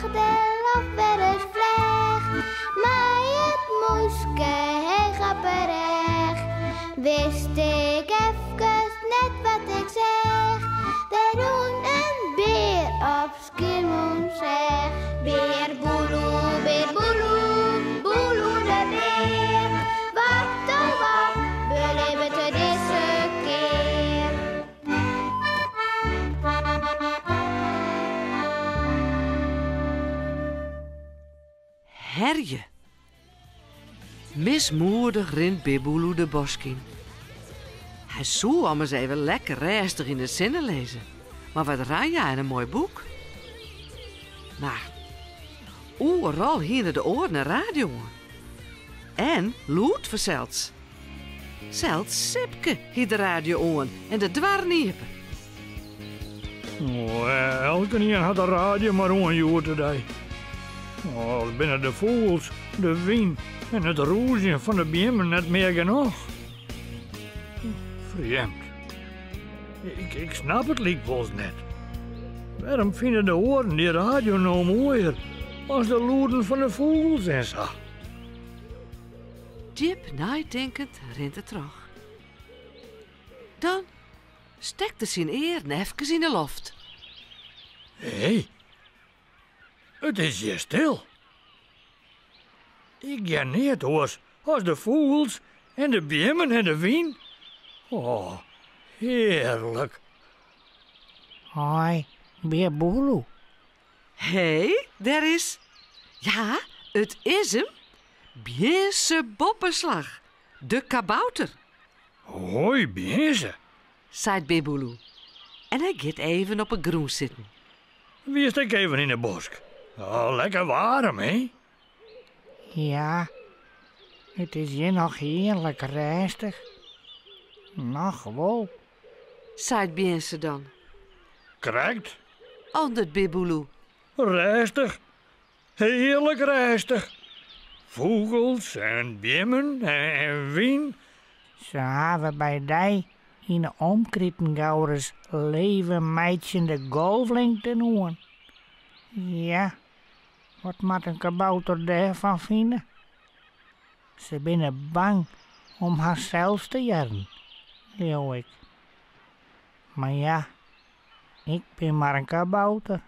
vloog de lof weer eens vleg. Maar het moeske heel grapperig. Wist ik even net wat ik zeg. Daar doen een beer op Schiermonnikoog zeg. Beer boeloe, boeloe de beer. Wat oh wat, beleven we deze keer. Herje. Mismoedig rint Bibboeloe de bosk in. Hij zou om eens even lekker rustig in de zinnen lezen. Maar wat Ranja en een mooi boek. Maar overal hielden de oren en radio. En Loet verzelt. Zelfs Sipke hield de radio aan en de dwarniepen. Elke een had de radio maar aan today. Binnen de vogels, de wien en het rozen van de biemen net meer genoeg. Vreemd. Ik snap het liekwols net. Waarom vinden de oren die radio nou mooier als de loeden van de vogels en zo? Diep nadenkend rent het terug. Dan stekte zijn eer even in de loft. Hé, het is hier stil. Ik ga niet als de vogels en de biemen en de wien. Oh, heerlijk. Hoi, Bibboeloe. Hé, daar is... Ja, het is hem. Bjese Boppenslag, de kabouter, Hoi, biezen. zei Bibboeloe. En hij gaat even op een groen zitten. Wie is ik even in de bosk? Oh, lekker warm, hè? Ja, het is hier nog heerlijk rustig. Nog wel. zei Bjese dan. Correct. Antwoordt Bibboeloe. Rustig. Heerlijk rustig. Vogels en biemen en wien. Ze hebben bij die in de omkriepengouders leven meidje de golflink te noemen. Ja, wat moet een kabouter daarvan vinden? Ze binnen bang om haarzelf te jaren, leeuw ik. Maar ja, ik ben maar een kabouter.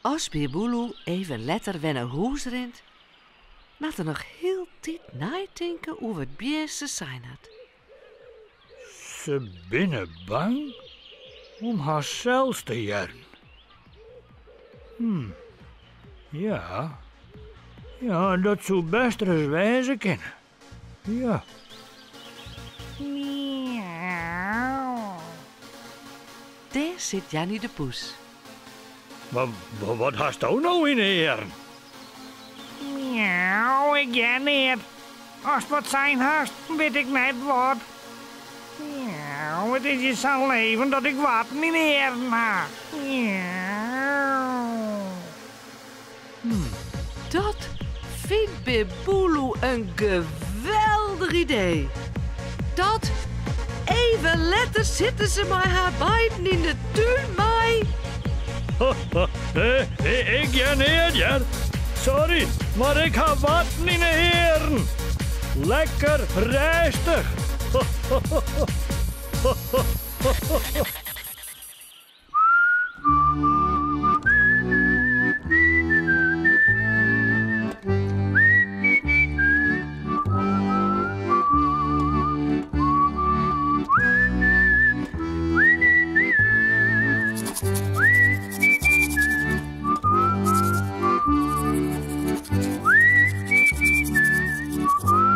Als Bibboeloe even letter weer naar huis rent, laat er nog heel tijd nadenken over het Bjese zijn had. Ze binnen bang om haarzelf te jaren. Ja. Ja, dat zou best eens wijzen kennen. Ja. Miauw. Daar zit Jannie de poes. Maar wat hast u nou in de heren? Miauw, ik ga niet. Als het wat zijn haast, weet ik niet wat. Miauw, het is je zijn leven dat ik wat niet heren ha. Miauw. Dat vindt Bibboeloe een geweldig idee. Dat even letter zitten ze maar haar beiden in de tuin mij. Ik ga niet, ja. Sorry, maar ik ga wat in de heren. Lekker rustig.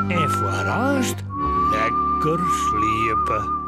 En voorast lekker sliepen.